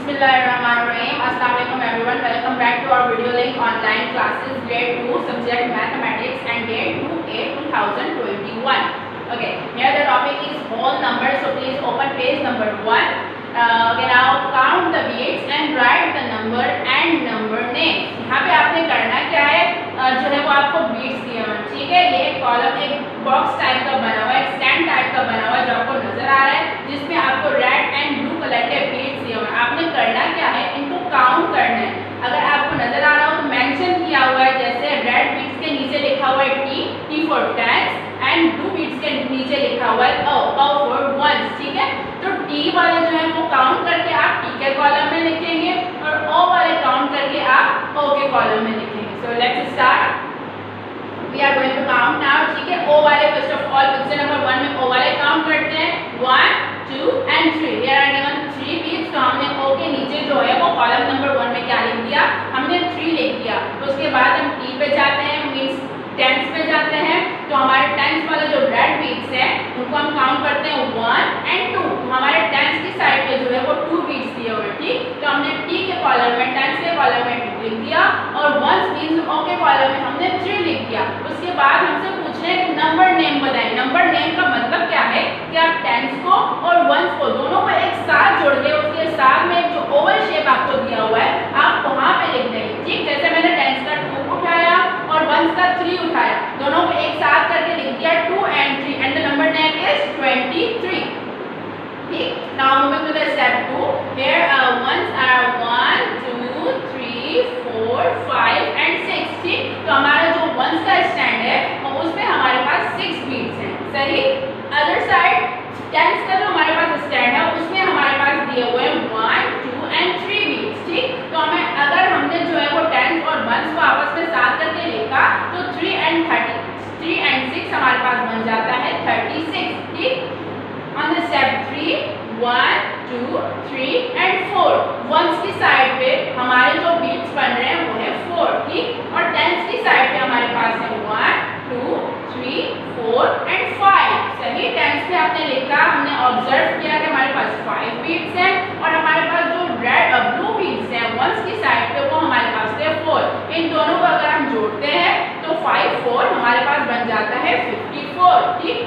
Bismillahirrahmanirrahim. Assalamualaikum everyone. Welcome back to our video link online classes grade 2 subject mathematics and date 2A 2021. Okay, here the topic is whole numbers, so please open page number 1. Okay, now count the beats and write the number and number names. यहाँ पे आपने करना क्या है, जो है वो आपको बीट्स दिए हुए हैं, ठीक है। ये एक कॉलम एक बॉक्स टाइप का बना हुआ है, एक स्टैंड टाइप का बना हुआ है जो आपको नजर आ रहा है, जिसमें आपको रेड एंड ब्लू कलर के बीट्स दिए हुए हैं। आपने करना क्या है, इनको काउंट करना है। अगर आपको नजर आ रहा हो तो मेंशन किया हुआ है, जैसे रेड बीट्स के नीचे लिखा हुआ है T for tens and blue beats के नीचे लिखा हुआ है ओ फॉर वंस, ठीक है। तो टी वाले जो है वो काउंट करके आप टी के कॉलम में लिखेंगे और ओ वाले काउंट करके आप ओ के कॉलम में लिखेंगे। So let's start, we are going to count now, ठीक है। ओ वाले first of all picture number 1 में ओ वाले काउंट करते हैं 1 2 and 3। Here are given 3 beats, तो हमने ओ के नीचे जो है वो कॉलम नंबर 1 में क्या लिख दिया, हमने 3 लिख दिया। तो उसके बाद हम टी पे जाते हैं, मींस टेंस पे जाते हैं। तो हमारे टेंस वाले जो रेड बीट्स हैं उनको हम काउंट करते हैं 1 एंड 2। तो हमारे टेंस की साइड पे जो है वो 2 बीट्स दिए हुए हैं, ठीक। तो हमने टी के कॉलम में, टेंस के कॉलम में 2 लिख दिया और वंस मींस ओ के कॉलम में हमने 3 लिख दिया। उसके बाद हमसे पूछ रहे हैं कि नंबर नेम बताएं। नंबर नेम का मतलब क्या है कि आप टेंस को और वंस को दोनों को एक साथ जोड़ के उसके साथ में जो ओवल शेप आपको दिया हुआ है आप वहां पे लिख देंगे, ठीक। जैसे मैंने टेंस का 2 उठाया और वंस का 3 उठाया, दोनों को एक साथ करके लिख दिया 2 and 3 and the number name is 23, ठीक। Now moving to the step 2, here ones are 1 2 3 4 5 and 6, ठीक। तो हमारा जो वंस का स्टैंड है उसमें हमारे पास 6 बीट्स हैं, सही। अदर साइड टेंस का जो हमारे पास स्टैंड है उसमें हमारे पास दिए हुए हैं 1 2 एंड 3 बीट्स, ठीक। तो हमें अगर हमने जो है वो टेंस और वंस को आपस में साथ करके लिखा तो 3 and 6 हमारे पास बन जाता है 36, ठीक। On the step 3 1 2 3 and 4, ones की साइड पे हमारे जो बीट्स बन रहे हैं वो है 4, ठीक। और टेंस की साइड पे हमारे पास है 1 2 3 4 एंड 5, सही। टेंस पे आपने लिखा, हमने ऑब्जर्व किया कि हमारे पास 5 बीट्स हैं और हमारे पास जो रेड और ब्लू बीट्स हैं वंस की साइड पे वो हमारे पास है 4। इन दोनों को अगर हम जोड़ते हैं तो 5 4 हमारे पास बन जाता है 54, ठीक।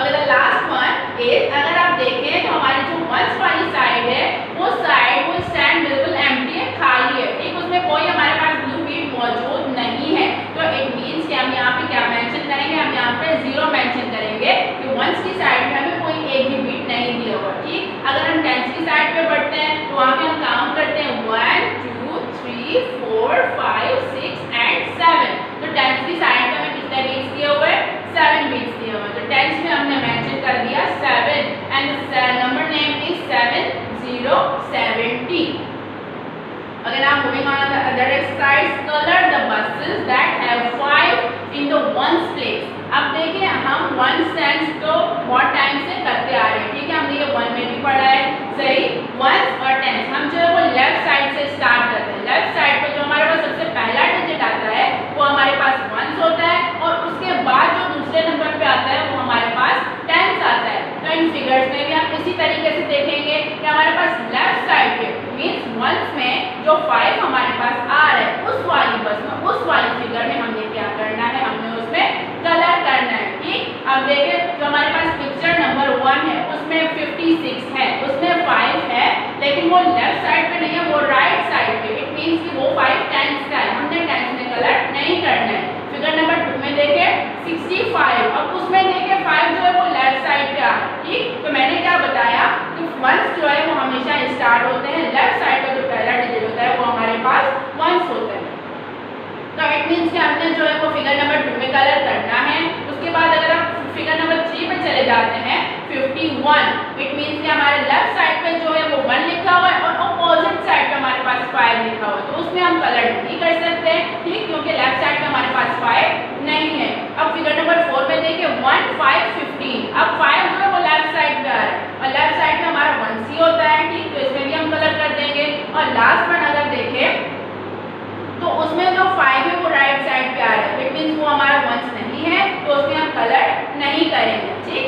अगर द लास्ट वन इज, अगर आप देखें तो हमारी जो वंस वाली साइड है वो स्टैंड बिल्कुल एम्प्टी है, खाली है, ठीक। उसमें कोई हमारे पास ब्लू बीट मौजूद नहीं है। तो इट मींस कि हम यहाँ पे क्या मेंशन करेंगे, हम यहाँ पे 0 मेंशन करेंगे कि वंस की साइड में हमें कोई एक भी बीट नहीं दिया हुआ, ठीक। अगर हम टेंस की साइड पे बढ़ते हैं तो वहाँ पे हम काउंट करते हैं 1 2 3 4 5 6 एंड 7। तो टेंस की साइड पे हमें कितने बीट्स दिए हुए हैं, 7 बीट्स दिए हुए हैं। तो टेंस में हमने मेंशन कर दिया 7 and the number name is 7070। Again, I'm moving on the other exercise. Color the buses that have 5 in the ones place. अब देखिए हम वन सेंस तो बहुत टाइम से करते आ रहे हैं, ठीक है। हमने ये 1 में भी पढ़ा है, सही। वंस और टेंस हम जो है वो लेफ्ट साइड से स्टार्ट करते हैं। लेफ्ट साइड पे जो हमारे पास सबसे पहला डिजिट आता है वो हमारे पास वंस होता है और उसके बाद जो दूसरे नंबर पे आता है वो हमारे पास टेंस आता है। तो इन फिगर्स में भी हम इसी तरीके से देखेंगे कि हमारे पास लेफ्ट साइड पे मीन्स वंस में जो 5 हमारे पास आ रहा है उस वाली बस में, उस वाली फिगर में हमने क्या करना है, हमने उसमें कलर करना है, ठीक। अब देखें जो हमारे पास पिक्चर नंबर 1 है उसमें 56 है, उसमें 5 है, लेकिन वो लेफ्ट साइड पे नहीं है, वो राइट साइड पे। इट मींस कि वो 5 टेंस का है, हमने टेंस में कलर नहीं करना है। फिगर नंबर 2 में देखें 65, अब उसमें देखें 5 जो है वो लेफ्ट साइड पे आ रहा है, ठीक। तो मैंने क्या बताया कि वंस जो है वो हमेशा स्टार्ट होते हैं, लेफ्ट साइड का जो पहला डिजिट होता है वो हमारे पास वंस होता है। तो इट मींस कि हमने जो है वो फिगर नंबर 2 में कलर करना है। उसके बाद अगर आप फिगर नंबर 3 पे चले जाते हैं 51, इट मींस कि हमारे लेफ्ट साइड पे जो है वो 1 लिखा हुआ है और अपोजिट साइड पे हमारे पास 5 लिखा हुआ है, तो उसमें हम कलर नहीं कर सकते, ठीक, क्योंकि लेफ्ट साइड पे हमारे पास 5 नहीं है। अब फिगर नंबर 4 में देखिए 1 5 15, अब 5 जो है वो लेफ्ट साइड पे आ रहा है और लेफ्ट साइड पे हमारा 1 होता है, ठीक। तो इसमें भी हम कलर कर देंगे। और लास्ट वन अगर देखें तो उसमें जो 5 है वो राइट साइड पे आ रहा है, इट मींस वो हमारा वंस नहीं है, तो उसमें हम कलर नहीं करेंगे, ठीक।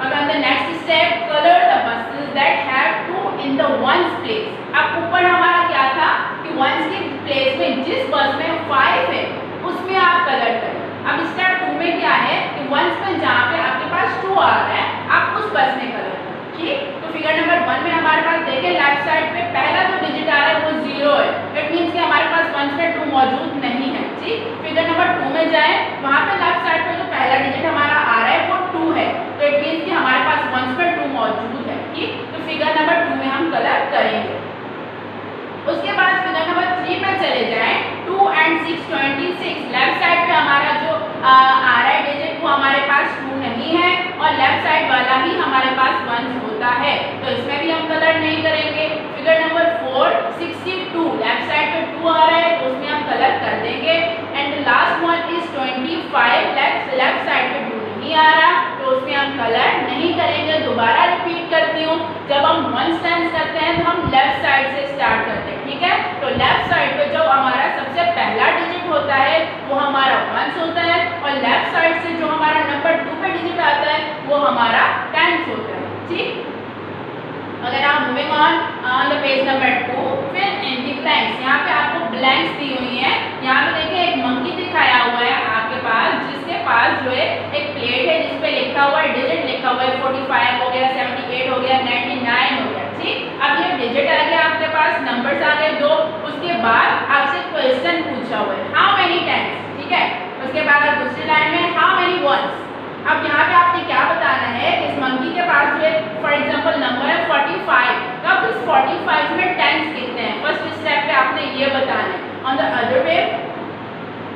अब the next step, colour the buses that have 2 the ones place. अब ऊपर हमारा क्या था कि वंस के प्लेस में जिस बस में 5 है उसमें आप कलर करें। अब स्टेप 2 में क्या है कि वंस में जहाँ पे आपके पास 2 आ रहा है आप उस बस में कलर करें। ठीक, तो फिगर नंबर 1 में हमारे पास देखिए लेफ्ट साइड पे पहला जो डिजिट आ रहा है वो 0 है। इट मींस कि हमारे पास वंस में 2 मौजूद नहीं है। ठीक, फिगर नंबर 2 में जाए, वहाँ पे लेफ्ट साइड पे जो पहला डिजिट हमारा आ रहा है वो 2 है, तो इट मींस कि हमारे पास वंस में 2 मौजूद है। ठीक, तो फिगर नंबर 2 में हम कलर करेंगे। उसके बाद फिगर नंबर 3 पे चले जाएं, 2 and 6 26। लेफ्ट साइड पे हमारा जो आ रहा है डिजिट वो हमारे पास 2 नहीं है और लेफ्ट साइड वाला ही हमारे पास 1 होता है, तो इसमें भी हम कलर नहीं करेंगे। Figure number 4 62। लेफ्ट साइड पे 2 आ रहा है तो उसमें हम कलर कर देंगे। And last one is 25। Left side पे 2 नहीं आ रहा तो उसमें हम कलर नहीं करेंगे। दोबारा रिपीट करती हूँ, जब हम वंस टाइम्स करते हैं तो हम लेफ्ट साइड से स्टार्ट करते हैं। ठीक है, तो लेफ्ट साइड पे जो हमारा सबसे पहला डिजिट होता है वो हमारा वंस होता है और लेफ्ट साइड से जो हमारा नंबर 2 पे डिजिट आता है वो हमारा टेंस होता है। ठीक, अगर आप moving on the page number 2, फिर इन द ब्लैंक्स, यहाँ पे आपको ब्लैंक्स दी हुई है। यहाँ पे देखिए एक मंकी दिखाया हुआ है आपके पास, जिसके पास जो है एक प्लेट है जिसपे लिखा हुआ है, डिजिट लिखा हुआ है 45 हो गया, 78 हो गया, 99 हो गया। ठीक, अब ये डिजिट आ गया आपके पास, नंबर्स आ गए 2। उसके बाद आपसे क्वेश्चन पूछा हुआ है हाउ मेनी टाइम्स। ठीक है, उसके बाद दूसरी लाइन में हाउ मेनी वंस। अब यहाँ पे आपने क्या बताना है, इस मंकी के पास जो है फॉर एग्जांपल नंबर है 45, तब इस 45 में टाइम्स कितने हैं, फर्स्ट स्टेप पे आपने ये बताना है। On the other way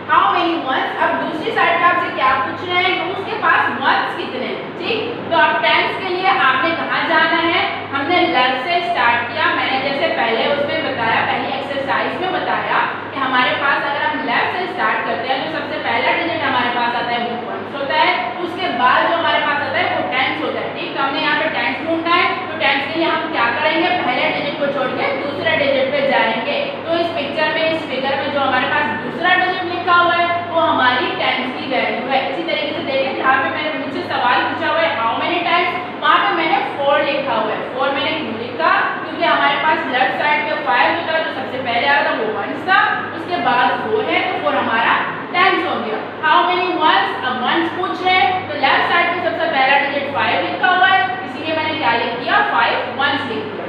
how many once. अब दूसरी साइड पे आपसे क्या पूछ रहे हैं कि उसके पास वंस कितने हैं। ठीक, तो अब टाइम्स के लिए आपने कहाँ जाना है, हमने लेफ्ट से स्टार्ट किया। मैंने जैसे पहले उसमें बताया, पहली एक्सरसाइज में बताया कि हमारे पास अगर हम लेफ्ट से स्टार्ट करते हैं तो सबसे पहला डिजिट हमारे पास आता है वो वंस होता है, उसके बाद जो हमारे पास आता है वो टेंस होता है। ठीक, तो हमने यहाँ पे टेंस ढूंढना है, तो टेंस के लिए हम क्या करेंगे, पहले डिजिट को छोड़ के दूसरे डिजिट पे जाएंगे। तो इस पिक्चर में, इस फिगर में जो हमारे पास दूसरा डिजिट लिखा हुआ है वो हमारी टेंस की वैल्यू है। इसी तरीके से देखिए जहाँ पे मैंने मुझसे सवाल पूछा हुआ है हाउ मेनी टाइम्स, वहाँ पे मैंने 4 लिखा हुआ है। 4 मैंने क्यों लिखा, क्योंकि हमारे पास लेफ्ट साइड पे 5 जो था, जो सबसे पहले आ रहा था वो वंस था, उसके बाद 4 है तो 4 हमारा टेंस हो गया। हाउ मेनी वंस, अब वंस पूछ रहे हैं तो लेफ्ट साइड पे सबसे पहला डिजिट 5 लिखा हुआ है, इसीलिए मैंने क्या लिख दिया 5 वंस लिख दिया।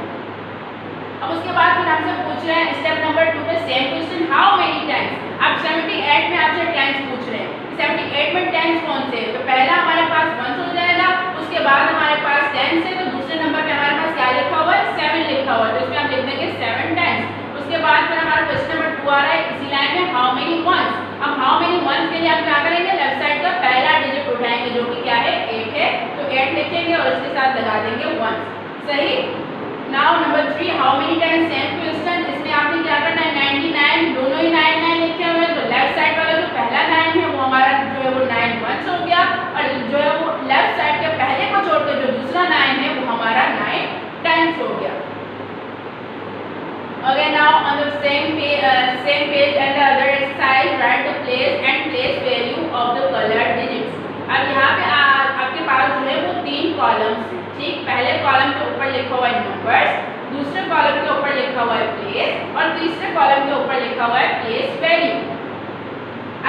अब उसके बाद फिर हमसे पूछ रहे हैं स्टेप नंबर 2 पे same question how many times. अब 78 में आपसे टेंस पूछ रहे हैं, 78 में टेंस कौन से, तो पहला हमारे पास वंस हो जाएगा, उसके बाद हमारे पास टेंस है, तो दूसरे नंबर पे हमारे पास क्या लिखा हुआ है 7 लिखा हुआ है, तो इसमें हम लिख देंगे 7 टाइम्स। उसके बाद फिर हमारा क्वेश्चन नंबर 2 आ रहा है इसी लाइन में हाउ मेनी वंस। अब हाउ मेनी वंस के लिए हम क्या करेंगे, लेफ्ट साइड का पहला डिजिट उठाएंगे जो कि क्या है 8 है, तो 8 लिखेंगे और इसके साथ लगा देंगे वंस। सही। Now number 3 how many times, same question. इसमें आपने क्या करना है 99, दोनों ही 99 लिखे हुए हैं, तो लेफ्ट साइड वाला जो पहला 9 है वो हमारा जो है वो 9 वंस हो गया, और जो है वो लेफ्ट साइड के पहले को छोड़कर जो दूसरा 9 है वो हमारा 9 टाइम्स हो गया। Okay, now on the same page and the other exercise, write the place and place value of the colored digits. अब यहाँ पे आपके पास जो है वो 3 कॉलम्स हैं। ठीक, पहले कॉलम के ऊपर लिखा हुआ है नंबर्स, दूसरे कॉलम के ऊपर लिखा हुआ है प्लेस और तीसरे कॉलम के ऊपर लिखा हुआ है प्लेस वैल्यू।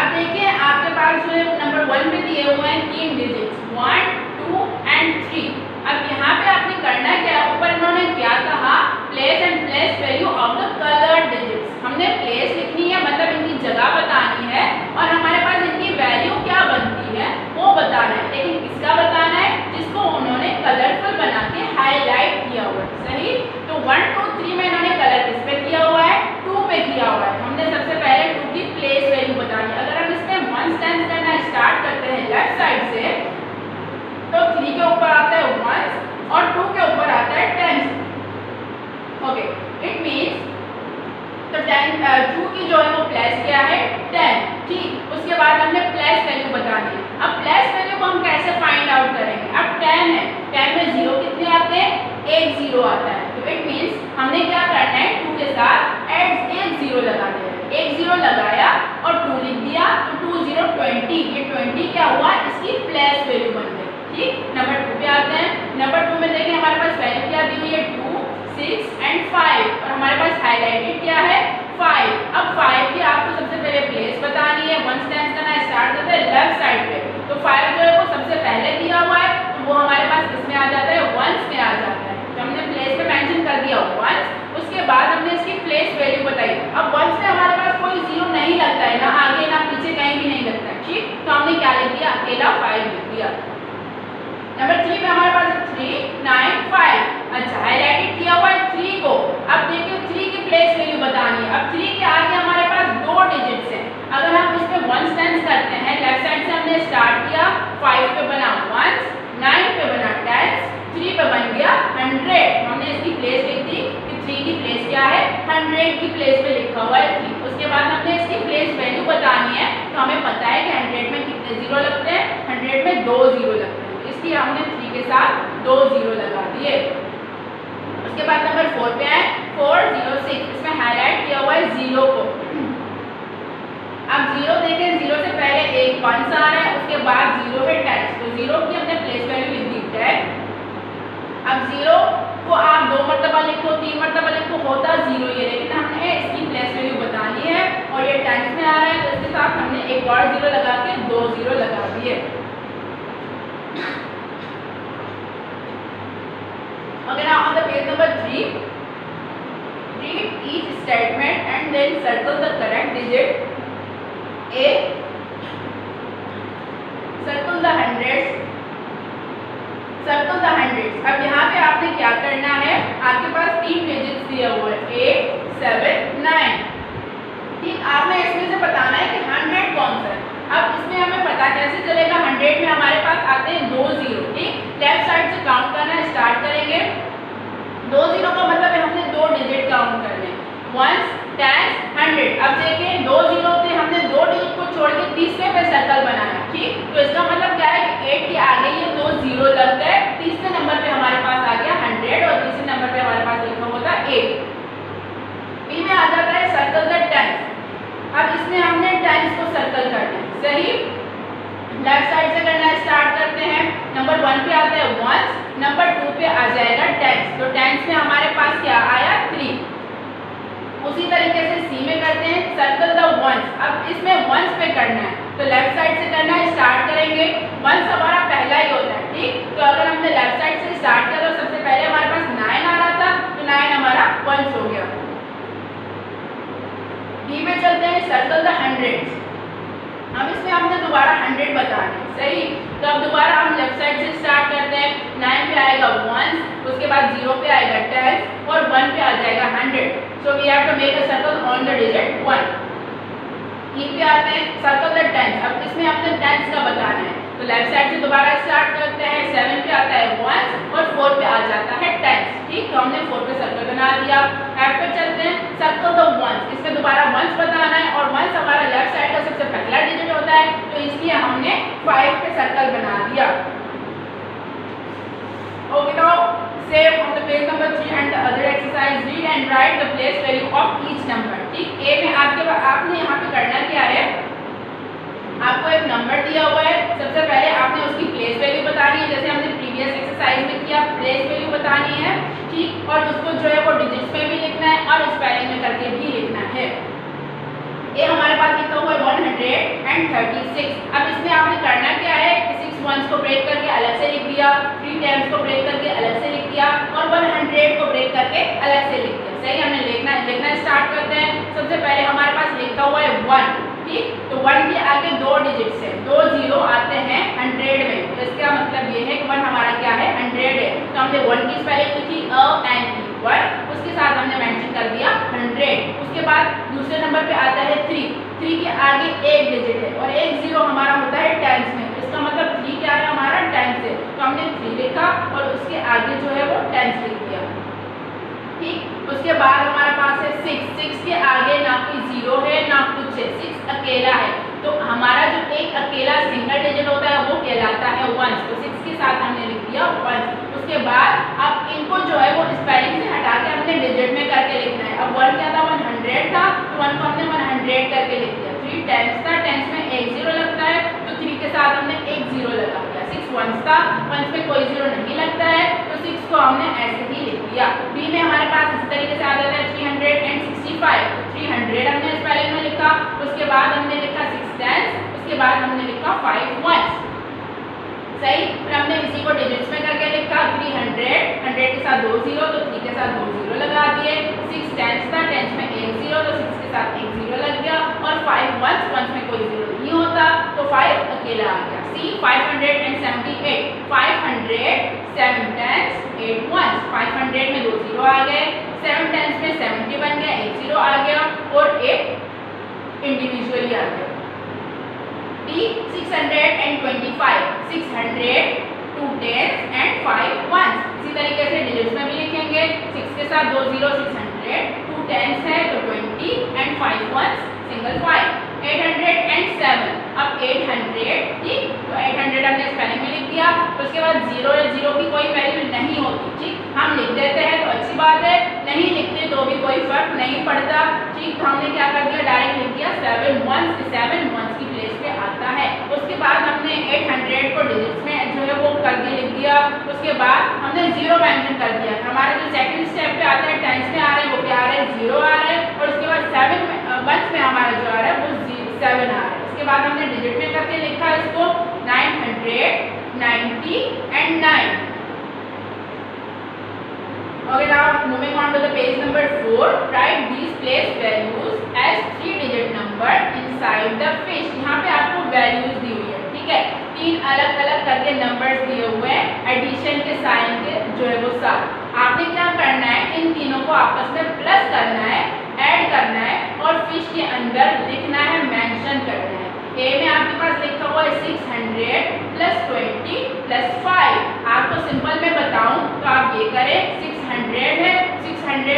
अब देखिए आपके पास जो है नंबर 1 पे दिए हुए हैं 3 डिजिट्स 1, 2 and 3। अब यहाँ पे आपने करना क्या, ऊपर इन्होंने क्या कहा, place and place value of the coloured digits. हमने प्लेस लिखनी है, मतलब इनकी जगह बतानी है, और हमारे पास इनकी वैल्यू क्या बनती है वो बताना है, लेकिन किसका बताना है, जिसको उन्होंने कलरफुल बना के हाईलाइट किया हुआ है। सही, तो 1, 2, 3 में इन्होंने कलर किस पे किया हुआ है, 2 पे किया हुआ है। हमने सबसे पहले 2 की प्लेस वैल्यू बतानी है। अगर हम इसमें वंस टाइम्स करना स्टार्ट करते हैं लेफ्ट साइड से, तो 3 के ऊपर आता है वंस और 2 के ऊपर आता है टेंस। ओके, इट मीन्स तो 2 की जो है वो प्लेस क्या है 10। ठीक, उसके बाद हमने प्लेस वैल्यू बतानी है। अब प्लेस वैल्यू को हम कैसे फाइंड आउट करेंगे, अब 10 है, 10 में 0 कितने आते हैं, 1 0 आता है, तो इट मीन्स हमने क्या करना है 2 के साथ एड 1 0 लगा देना है। 1 0 लगाया और 2 लिख दिया, तो 2 0 20, ये 20 क्या हुआ, इसकी प्लेस वैल्यू बन गई। ठीक, नंबर 2 पे आते हैं। नंबर 2 में देखिए हमारे पास वैल्यू क्या दी हुई है 2, 6 हमारे पास हाईलाइटेड क्या है 5। अब 5 की आपको सबसे पहले प्लेस बतानी है। वंस टेंस करना स्टार्ट करते हैं लेफ्ट साइड पे, तो 5 जो है वो सबसे पहले दिया हुआ है, तो वो हमारे पास किसमें आ जाता है वंस में आ जाता है। तो हमने प्लेस पे मेंशन कर दिया वंस, उसके बाद हमने इसकी प्लेस वैल्यू बताई। अब वंस में हमारे पास कोई जीरो नहीं लगता है, ना आगे ना पीछे कहीं भी नहीं लगता है, ठीक। तो हमने क्या लिख दिया अकेला 5 लिख दिया। नंबर 3 पे हमारे पास 3 9 5। अच्छा हाईलाइटेड किया हुआ है 3 को। अब देखिए 3 की प्लेस वैल्यू बतानी है। अब 3 के आगे हमारे पास 2 डिजिट्स हैं। अगर हम इस पे वंस टेंस करते हैं, लेफ्ट साइड से हमने स्टार्ट किया, 5 पे बना वंस, 9 पे बना टेंस, 3 पे बन गया 100। हमने इसकी प्लेस लिख दी कि 3 की प्लेस क्या है 100 की प्लेस पे लिखा हुआ है 3। उसके बाद हमने इसकी प्लेस वैल्यू बतानी है, तो हमें पता है कि 100 में कितने जीरो लगते हैं, 100 में 2 जीरो लगते हैं, इसलिए हमने 3 के साथ 2 जीरो लगा दिए। उसके बाद नंबर 4 पे आए 406। इसमें हाईलाइट किया हुआ है 0 को। अब 0 देखें, 0 से पहले एक 1 आ रहा है, उसके बाद 0 है 10, तो 0 की हमने प्लेस वैल्यू लिख दी 10। अब 0 को आप 2 मरतबा लिखो, 3 मरतबा लिखो, होता 0 ये, लेकिन हमने इसकी प्लेस वैल्यू बतानी है और ये 10 में आ रहा है, तो इसके साथ हमने एक और 0 लगा के 2 0 लगा दिए। Okay, now on the page number 3, read each statement and then circle the correct digit. A, circle the hundreds, circle the hundreds. अब यहाँ पे आपने क्या करना है, आपके पास 3 डिजिट्स दिए हुए हैं 8 7 9, ठीक। आपने इसमें से बताना है कि 100 कौन सा है। अब इसमें हमें पता कैसे चलेगा, 100 में हमारे पास आते हैं 2 जीरो, ठीक। लेफ्ट साइड से काउंट करना स्टार्ट करेंगे, 2 जीरो का मतलब है हमने 2 डिजिट काउंट करने, वंस 10 100। अब देखिए 2 जीरो थे, हमने 2 डिजिट को छोड़ के तीसरे पे सर्कल बनाया, ठीक। तो इसका मतलब क्या है कि 8 के आगे ये 2 जीरो लग गए, तीसरे नंबर पे हमारे पास आ गया 100 और तीसरे नंबर पे हमारे पास लिखा होता है 8। बी में आ जाता है सर्कल द टेंस। अब इसमें हमने टेंस को सर्कल करना है, सही। लेफ्ट साइड से करना स्टार्ट करते हैं, नंबर 1 पे आता है वंस, नंबर 2 पे आ जाएगा टेंस, तो टेंस में हमारे पास क्या आया 3। उसी तरीके से सी में करते हैं सर्कल द वंस। अब इसमें वंस पे करना है, तो लेफ्ट साइड से करना स्टार्ट करेंगे, वंस हमारा पहला ही होता है, ठीक। तो अगर हमने लेफ्ट साइड से स्टार्ट किया तो सबसे पहले हमारे पास 9 आ रहा था, तो 9 हमारा वंस हो गया। डी में चलते हैं सर्कल द हंड्रेड्स। अब इसमें हमने दोबारा 100 बताना है, सही। तो अब दोबारा हम लेफ्ट साइड से स्टार्ट करते हैं, 9 पे आएगा वंस, उसके बाद 0 पे आएगा 10 और 1 पे आ जाएगा 100। So we have to make a circle on the digit 1। E पे आते हैं सर्कल द टेंस। अब इसमें हमने टेंस का बताना है, तो लेफ्ट साइड से दोबारा स्टार्ट करते हैं, 7 पे आता है वंस और 4 पे आ जाता है टेंस, ठीक। तो हमने 4 पे सर्कल बना दिया। एफ पे चलते हैं सर्कल द वंस। इसमें दोबारा वंस बताना है और वंस हमारा लेफ्ट साइड का सबसे पहला डिजिट होता है, तो इसलिए हमने 5 पे सर्कल बना दिया। Okay, now same on the page number 3 and the other exercise, read and write the place value of each number, ठीक। ए में आपने यहाँ पे करना क्या है, आपको एक नंबर दिया हुआ है, सबसे पहले आपने उसकी प्लेस वैल्यू बतानी है, जैसे हमने प्रीवियस एक्सरसाइज में किया, प्लेस वैल्यू बतानी है, ठीक। और उसको जो है वो डिजिट्स में भी लिखना है और स्पेलिंग में करके भी लिखना है। ये हमारे पास लिखा हुआ है 136। अब इसमें आपने करना क्या है, 6 वंस को ब्रेक करके अलग से लिख दिया, 3 टेंस को ब्रेक करके अलग से लिख दिया और 100 को ब्रेक करके अलग से लिख दिया, सही। हमने लिखना स्टार्ट करते हैं। सबसे पहले हमारे पास लिखा हुआ है 1, ठीक। तो 1 के आगे 2 डिजिट्स है, 2 जीरो आते हैं 100 में, तो इसका मतलब ये है कि 1 हमारा क्या है 100 है। तो हमने 1 की स्पेलिंग लिखी A-N-E, उसके साथ हमने मेंशन कर दिया 100। उसके बाद दूसरे नंबर पे आता है 3 के आगे एक डिजिट है और एक जीरो हमारा होता है टेंस में, इसका मतलब 3 क्या है हमारा टेंस है, तो हमने 3 लिखा और उसके आगे जो है वो टेंस लिख दिया, ठीक। उसके बाद हमारे पास है 6 के आगे ना कोई जीरो है ना कुछ है, 6 अकेला है, तो हमारा जो एक अकेला सिंगल डिजिट होता है वो कहलाता है 1, तो 6 के साथ हमने लिख दिया 1। उसके बाद अब इनको जो है वो स्पेलिंग से हटा के हमने डिजिट में करके लिखना है। अब 1 क्या था 100 था, तो 1 को हमने 100 करके लिख दिया। 3 टेंस था, टेंस में एक जीरो लगता है, तो 3 के साथ हमने एक जीरो लगा दिया। 6 वंस था, वंस में कोई जीरो नहीं लगता है, तो 6 को हमने ऐसे ही लिख दिया। बी में हमारे पास इस तरीके से आ जाता है को डिजिट्स में करके लिखा 300, 100 के साथ 2 जीरो तो 3 के साथ 2 जीरो लगा दिए। 6 टेंस था, टेंस में 1 जीरो तो 6 के साथ 1 जीरो लग गया। और 5 वंस, वंस में कोई जीरो नहीं होता तो 5 अकेला आ गया। सी 578, 500 7 टेंस 8 वंस, 500 में 2 जीरो आ गए, 7 टेंस में 70 बन गया, 1 जीरो आ गया और 8 इंडिविजुअली आ गया। D 625, 600 2 tens and 5 ones. इसी तरीके से डिजिट्स में भी लिखेंगे, 6 के साथ 2 जीरो 600, 2 टेंस है तो 20 एंड 5 वंस सिंगल 5। 807, अब 800 ठीक, तो 800 हमने स्पेलिंग में लिख दिया। तो उसके बाद जीरो या जीरो की कोई वैल्यू नहीं होती ठीक, हम लिख देते हैं तो अच्छी बात है, नहीं लिखते तो भी कोई फर्क नहीं पड़ता ठीक। तो हमने क्या कर दिया, डायरेक्ट लिख दिया 7 वंस की प्लेस पे आता है। उसके बाद हमने 800 को डिजिट्स में जो है वो कर दिया, लिख दिया। उसके बाद हमने जीरो मेंशन कर दिया। हमारा जो सेकंड स्टेप पे आता है टेंस में आ रहे हैं वो क्या आ रहा है, जीरो आ रहा है। और उसके बाद 7 वंस में हमारा जो आ रहा है वो 7 आ रहा है। उसके बाद हमने डिजिट में करके लिखा इसको 900, 90 and 9। Okay, now moving on to the page number 4. Write these place values as 3-digit number inside the fish. यहाँ पे आपको values दी हुई है ठीक है, 3 अलग अलग करके नंबर्स दिए हुए हैं एडिशन के साइन के जो है वो साथ। आपने क्या करना है, इन तीनों को आपस में प्लस करना है, ऐड करना है और फिश के अंदर लिखना है, मेंशन करना है। ए में आपके पास लिखा हुआ है 600 प्लस 20 प्लस 5। आपको सिंपल में बताऊं तो आप ये करें, 600 है, 600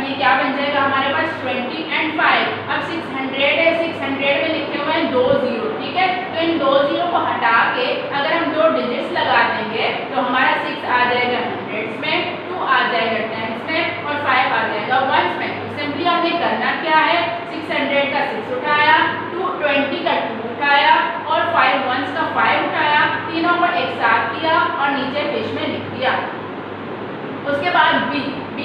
ये क्या बन जाएगा हमारे पास 20 एंड 5। अब 600 है, 600 में लिखे हुए हैं 2 जीरो ठीक है, तो इन 2 जीरो को हटा के अगर हम 2 डिजिट्स लगा देंगे तो हमारा 6 आ जाएगा हंड्रेड्स में, 2 आ जाएगा टेंस में और 5 आ जाएगा वंस में। तो सिंपली हमने करना क्या है, 600 का 6 उठाया, 220 का 2 उठाया और 5 वंस का 5 उठाया, तीनों को एक साथ किया और नीचे फिश में लिख दिया। उसके बाद बी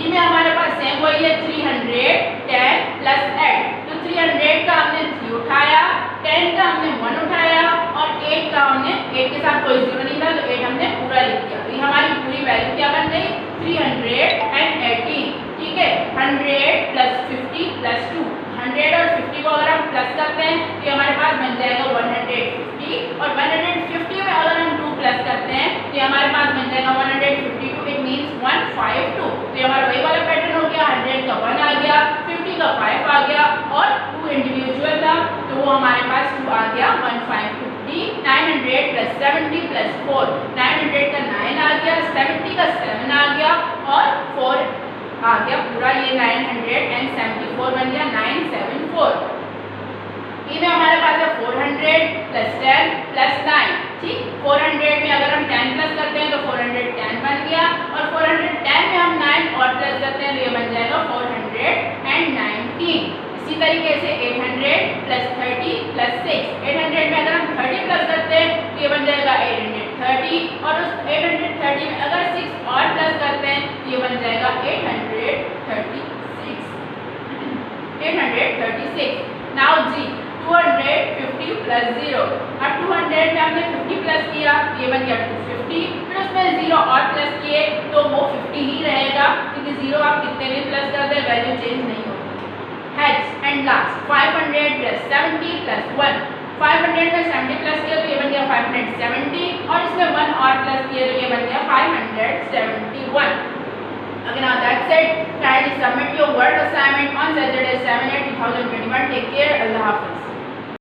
में हमारे पास सेम वही है 310 प्लस 8। तो 300 का हमने 3 उठाया, 10 का हमने 1 उठाया और 8 का हमने 8 के साथ कोई जीरो नहीं था तो 8 हमने पूरा लिख दिया। तो ये हमारी पूरी वैल्यू क्या बन गई, 318 ठीक है। 100 प्लस 50 प्लस 2, 100 और 50 को अगर हम प्लस करते हैं तो हमारे पास बन जाएगा 150 और 150 में अगर हम 2 प्लस करते हैं तो हमारे पास बन जाएगा 152, इट मींस 152। तो हमारा वही वाला पैटर्न हो गया, 100 का 1 आ गया, 50 का 5 आ गया और 2 इंडिविजुअल था तो वो हमारे पास 2 आ गया 152। 900 प्लस 70 प्लस 4, 900 का 9 आ गया, 70 का 7 आ गया और 4 आ गया पूरा, ये 974 बन गया 974। इनमें हमारे पास है 400 प्लस 10 प्लस 9 ठीक। 400 में अगर हम 10 प्लस करते हैं तो 410 बन गया और 410 में हम 9 और प्लस करते हैं तो ये बन जाएगा 419। इसी तरीके से 800 प्लस 30 प्लस 6, 800 में अगर हम 30 प्लस करते हैं तो ये बन जाएगा 830 और उस 830 में अगर 6 और प्लस करते हैं तो ये बन जाएगा 836। नाउ जी 250 प्लस 0, अब 200 में हमने 50 प्लस किया ये बन गया 250, फिर उसमें 0 और प्लस किए तो वो 50 ही रहेगा क्योंकि 0 आप कितने भी प्लस कर दें वैल्यू चेंज नहीं होती। Heads and last 500 plus 70 plus 1, 500 में 70 प्लस किया तो ये बन गया 570 और इसमें 1 और प्लस किया तो ये बन गया 571। Okay, now that's it. Kindly submit your work assignment on Saturday 7/8/2021. Take care. Allah Hafiz.